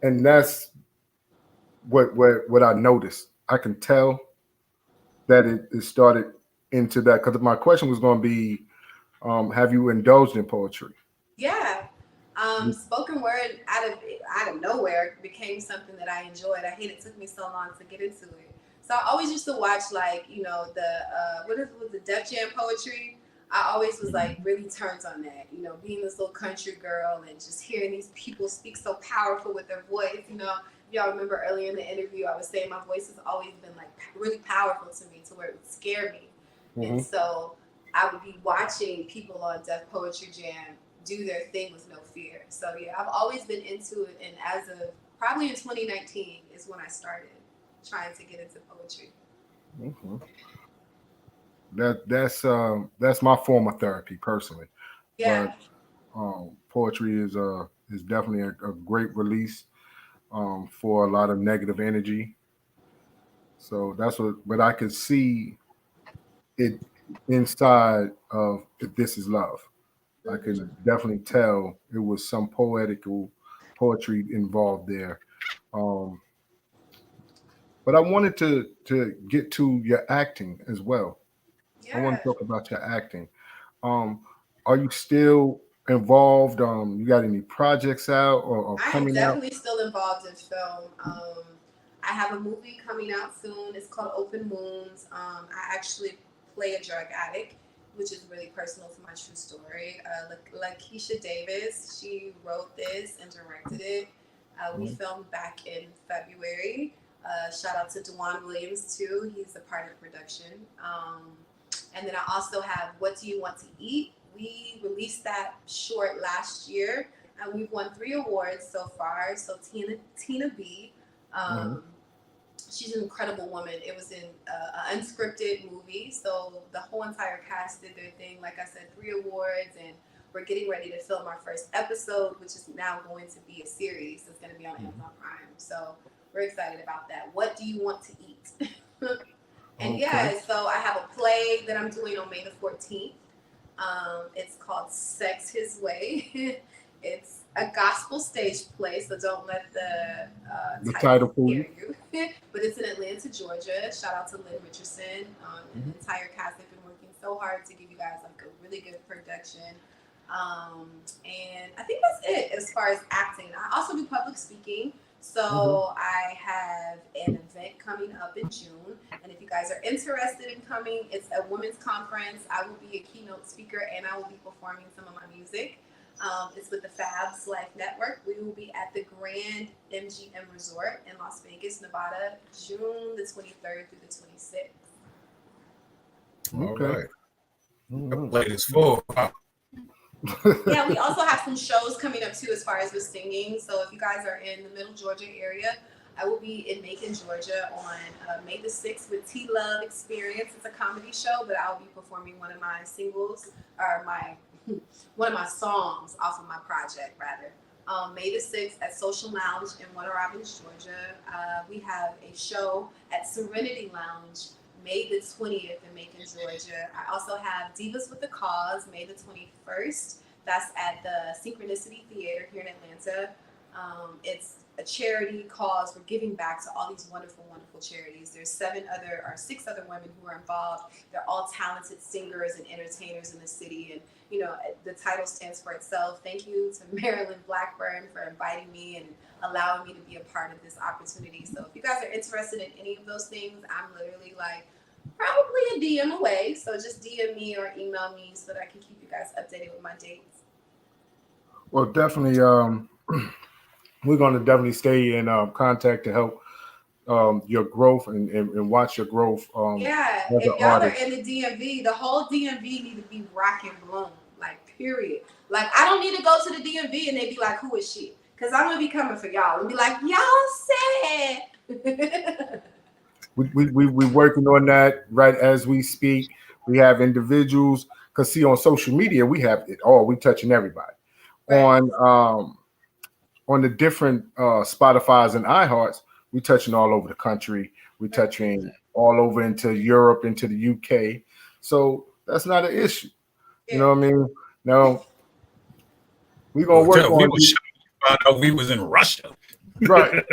And that's what I noticed. I can tell that it started into that, because my question was going to be, have you indulged in poetry? Yeah. Spoken word out of nowhere became something that I enjoyed. I hate it took me so long to get into it. So I always used to watch, like, you know, the Def Jam poetry. I always was like really turned on that, you know, being this little country girl and just hearing these people speak so powerful with their voice. You know, if y'all remember earlier in the interview, I was saying my voice has always been like really powerful to me, to where it would scare me. And so I would be watching people on Def Poetry Jam do their thing with no fear. So yeah, I've always been into it, and as of probably in 2019 is when I started trying to get into poetry. That's my form of therapy personally. Yeah. But poetry is definitely a great release for a lot of negative energy. So that's but I could see it inside of If This Is Love. I can definitely tell it was some poetry involved there. But I wanted to get to your acting as well. Yeah. I want to talk about your acting. Are you still involved? You got any projects out or coming out? I'm definitely still involved in film. I have a movie coming out soon. It's called Open Wounds. I actually play a drug addict, which is really personal to my true story. Lakeisha Davis, she wrote this and directed it. We filmed back in February. Shout out to DeJuan Williams too. He's a part of production. And then I also have What Do You Want to Eat? We released that short last year, and we've won 3 awards so far. So Tina B, she's an incredible woman. It was in an unscripted movie, so the whole entire cast did their thing. Like I said, 3 awards, and we're getting ready to film our first episode, which is now going to be a series that's going to be on Amazon Prime. So we're excited about that. What do you want to eat? And yeah, so I have a play that I'm doing on May the 14th. It's called Sex His Way. It's a gospel stage play, so don't let the title scare you. But it's in Atlanta, Georgia. Shout out to Lynn Richardson. And the entire cast have been working so hard to give you guys like a really good production. And I think that's it as far as acting. I also do public speaking. So I have an event coming up in June, and if you guys are interested in coming, it's a women's conference. I will be a keynote speaker, and I will be performing some of my music. It's with the Fabs Life Network. We will be at the Grand MGM Resort in Las Vegas, Nevada, June the 23rd through the 26th. All right. The plate is full. Yeah, we also have some shows coming up too as far as with singing. So if you guys are in the Middle Georgia area, I will be in Macon, Georgia on May the 6th with T-Love Experience. It's a comedy show, but I'll be performing one of my singles, or one of my songs off of my project, rather. May the 6th at Social Lounge in Warner Robins, Georgia. We have a show at Serenity Lounge May the 20th in Macon, Georgia. I also have Divas with the Cause, May the 21st. That's at the Synchronicity Theater here in Atlanta. It's a charity cause. We're giving back to all these wonderful, wonderful charities. There's 6 other women who are involved. They're all talented singers and entertainers in the city. And, you know, the title stands for itself. Thank you to Marilyn Blackburn for inviting me and allowing me to be a part of this opportunity. So if you guys are interested in any of those things, I'm literally like probably a DM away. So just DM me or email me so that I can keep you guys updated with my dates. Well, definitely, we're going to definitely stay in contact to help your growth and watch your growth. Yeah, as if an y'all artist. are in the DMV, the whole DMV need to be rock and blown, like period. Like I don't need to go to the DMV and they be like, "Who is she?" Because I'm gonna be coming for y'all and be like, "Y'all said." We working on that right as we speak. We have individuals because see on social media we have it all. We touching everybody Right. On the different Spotify's and iHearts. We touching all over the country. We touching all over into Europe, into the UK. So that's not an issue. Yeah. You know what I mean? No, we gonna work on. We found out we was in Russia. Right.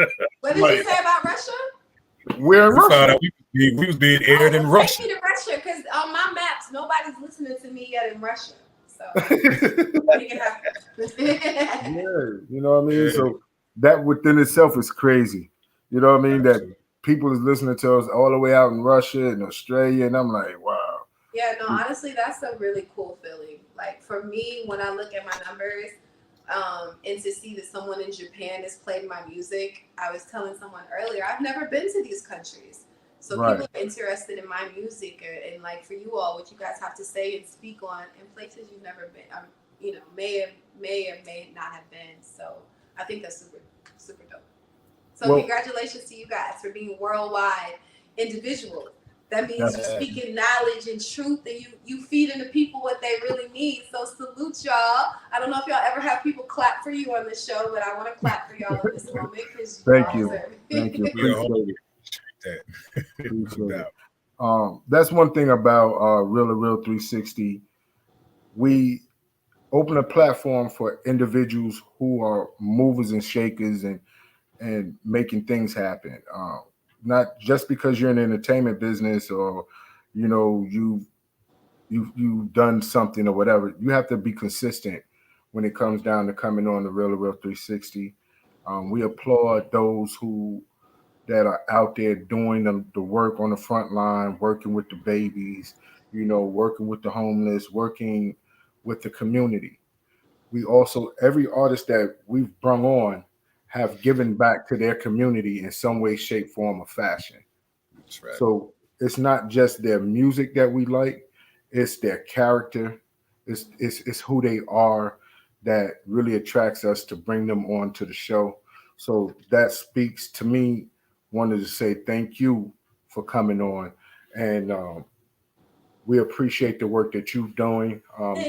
What did you say about Russia? We're in Russia. Found out we was being aired in Russia. Take me to Russia because on my maps nobody's listening to me yet in Russia. So make it happen. Yeah, you know what I mean? Yeah. So that within itself is crazy. You know what I mean? Absolutely. That people is listening to us all the way out in Russia and Australia, and I'm like, wow. Yeah, no, honestly, that's a really cool feeling. Like for me, when I look at my numbers, and to see that someone in Japan has played my music, I was telling someone earlier, I've never been to these countries. So people are interested in my music and like for you all, what you guys have to say and speak on in places you've never been, you know, may or may not have been. So I think that's super, super dope. So congratulations to you guys for being worldwide individuals. That means you're speaking knowledge and truth, and you feeding the people what they really need. So salute y'all. I don't know if y'all ever have people clap for you on the show, but I want to clap for y'all in this moment because thank you. Thank you. Appreciate it. Appreciate it. That's one thing about Real2reel360. We open a platform for individuals who are movers and shakers and making things happen. Not just because you're in the entertainment business or, you know, you've done something or whatever. You have to be consistent when it comes down to coming on the Real2reel360. We applaud those that are out there doing the work on the front line, working with the babies, you know, working with the homeless, working with the community. We also, every artist that we've brung on have given back to their community in some way, shape, form, or fashion. That's right. So it's not just their music that we like, it's their character, it's who they are that really attracts us to bring them on to the show. So that speaks to me. Wanted to say thank you for coming on, and we appreciate the work that you're doing,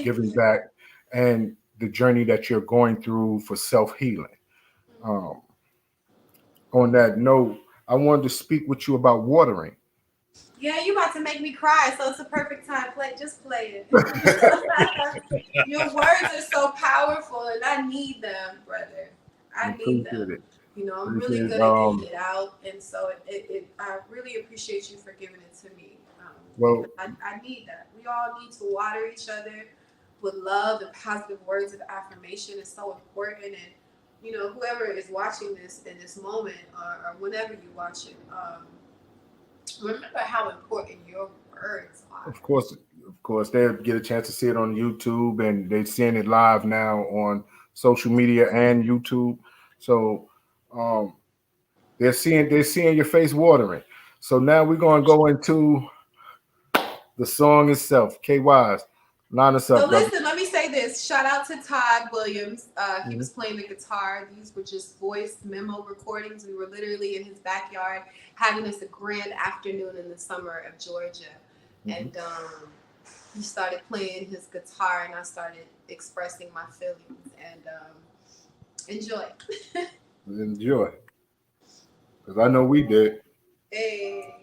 giving back, and the journey that you're going through for self-healing. On that note, I wanted to speak with you about watering. Yeah, you about to make me cry, so it's a perfect time. Just play it. Your words are so powerful, and I need them, brother. I need them. It. You know, I'm really good at getting it out, and so I really appreciate you for giving it to me. Well, I need that. We all need to water each other with love and positive words of affirmation. Is so important, and you know, whoever is watching this in this moment or whenever you watch it, remember how important your words are. Of course, they'll get a chance to see it on YouTube, and they're seeing it live now on social media and YouTube. So they're seeing your face watering. So now we're going to go into the song itself. K-Wise, line us up. So listen, let me say this. Shout out to Todd Williams. He was playing the guitar. These were just voice memo recordings. We were literally in his backyard having us a grand afternoon in the summer of Georgia. And he started playing his guitar and I started expressing my feelings. And enjoy. Enjoy. Because I know we did. Hey.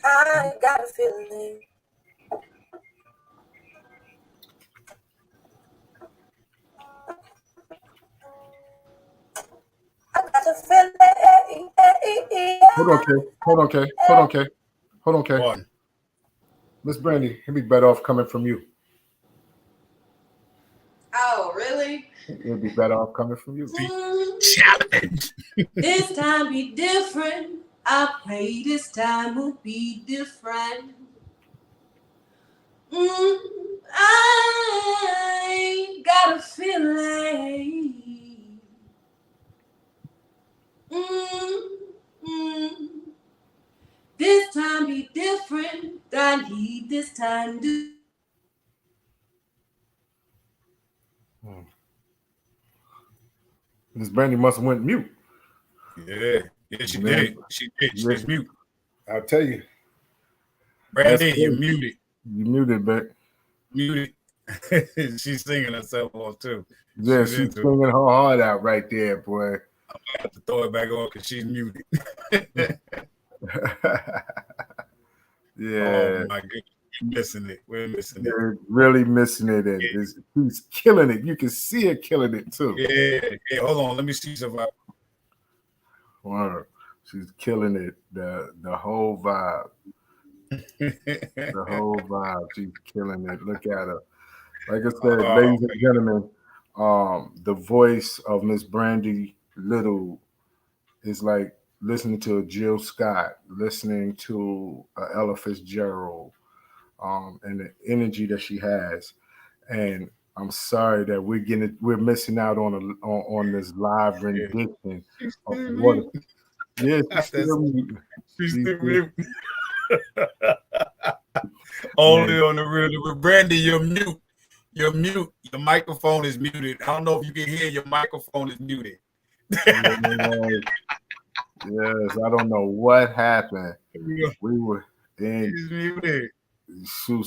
I got a feeling a feeling. Hold on, Kay. Miss Brandy, it'd be better off coming from you. Oh, really? It'd be better off coming from you. Challenge. This time be different. I pray this time will be different. I got a feeling. This time be different. I need this time to. Miss Brandy must have went mute. Yeah, she did. She did. She's mute. I'll tell you. Brandy, you're muted. You muted, back. Muted. She's singing herself off too. Yeah, she's singing her heart out right there, boy. I'm gonna have to throw it back on because she's muted. Yeah. Oh my goodness. We're missing it. You're really missing it. And he's killing it. You can see her killing it too. Yeah. Hold on. Let me see something. Wow. She's killing it. The whole vibe. The whole vibe. She's killing it. Look at her. Like I said, ladies and gentlemen, the voice of Ms. Brandy Little is like listening to a Jill Scott, listening to Ella Fitzgerald, and the energy that she has. And I'm sorry that we're missing out on this live rendition of what. Yeah, she's still Only on the real. Brandy, you're mute. You're mute. Your microphone is muted. I don't know if you can hear. Your microphone is muted. Yes, I don't know what happened. We were in. She's muted.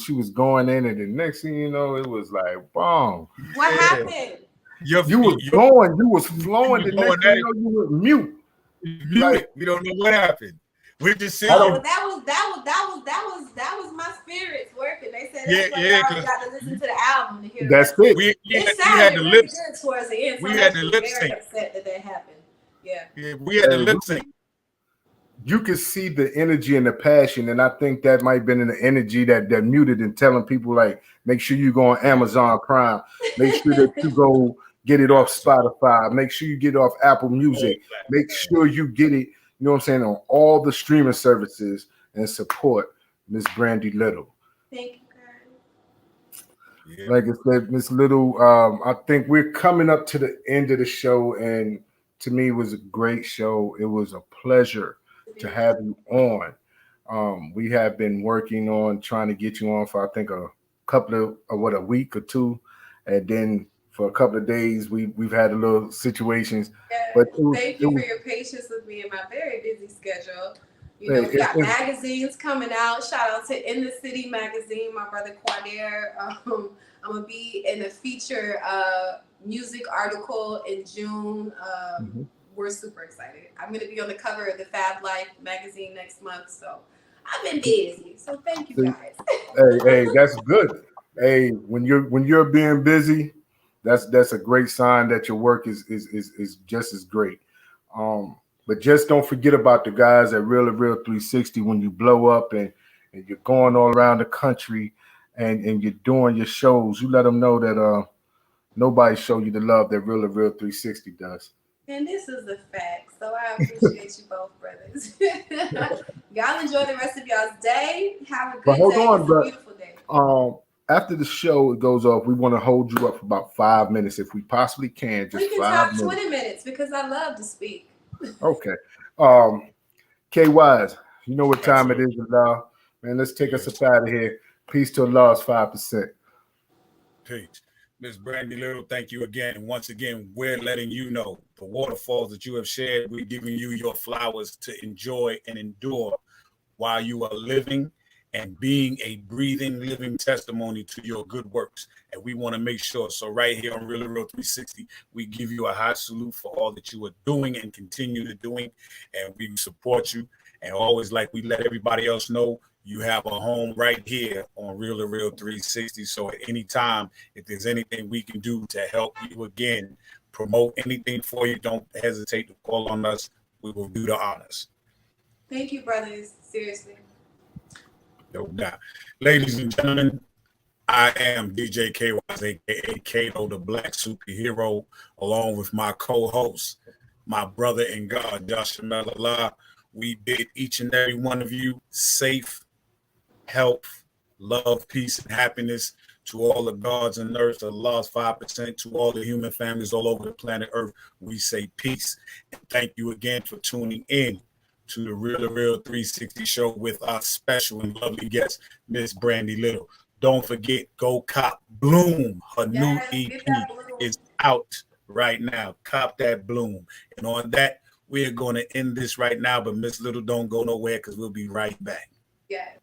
She was going in, and the next thing you know, it was like boom. What happened? You was flowing. The next thing you know, you were mute. Like, we don't know what happened. We're just saying. Oh, that was my spirits working. They said y'all got to listen to the album to hear. That's it. We had to lip sync towards the end. We had to lip sync. Upset that happened. Yeah, we had to lip sync. You could see the energy and the passion, and I think that might have been in the energy that muted and telling people like, make sure you go on Amazon Prime, make sure that you go get it off Spotify, make sure you get it off Apple Music, make sure you get it, you know what I'm saying, on all the streaming services and support Ms. Brandy Little. Thank you, guys. Yeah. Like I said, Ms. Little, I think we're coming up to the end of the show, and to me, it was a great show. It was a pleasure to have you on. We have been working on trying to get you on for I think a couple of a week or two, and then for a couple of days we've had a little situations. Yeah, but thank you for your patience with me in my very busy schedule. You know, we got magazines coming out. Shout out to In the City magazine, my brother Quadair. I'm gonna be in a feature music article in June. We're super excited. I'm going to be on the cover of the Fab Life magazine next month. So I've been busy. So thank you guys. hey, that's good. Hey, when you're being busy, that's a great sign that your work is just as great. But just don't forget about the guys at Real2reel360 when you blow up and you're going all around the country and you're doing your shows. You let them know that nobody show you the love that Real2reel360 does. And this is a fact. So I appreciate you both, brothers. Y'all enjoy the rest of y'all's day. Have a good day. It's a beautiful day. After the show goes off, we want to hold you up for about 5 minutes if we possibly can. Just we can 5 talk minutes. 20 minutes because I love to speak. Okay. K Wise, you know what time it is, Allah. Man, let's take us up out of here. Peace to Allah's 5%. Peace. Ms. Brandy Little, thank you again. And once again, we're letting you know the waterfalls that you have shared. We're giving you your flowers to enjoy and endure while you are living and being a breathing, living testimony to your good works. And we want to make sure. So right here on Real2reel360, we give you a high salute for all that you are doing and continue to doing. And we support you. And always, like we let everybody else know, you have a home right here on Real2reel360. So at any time, if there's anything we can do to help you again, promote anything for you, don't hesitate to call on us. We will do the honors. Thank you, brothers. Seriously. No doubt. Ladies and gentlemen, I am DJ KYZ, aka Kato, the Black Superhero, along with my co-host, my brother in God, Joshua Melala. We bid each and every one of you safe, health, love, peace, and happiness. To all the gods and earth, the lost 5%, to all the human families all over the planet Earth, we say peace. And thank you again for tuning in to the Real2reel360 show with our special and lovely guest, Ms.Brandy Little. Don't forget, go cop Bloom. Her new EP is out right now. Cop that Bloom. And on that, we are going to end this right now, but Miss Little, don't go nowhere because we'll be right back. Yes.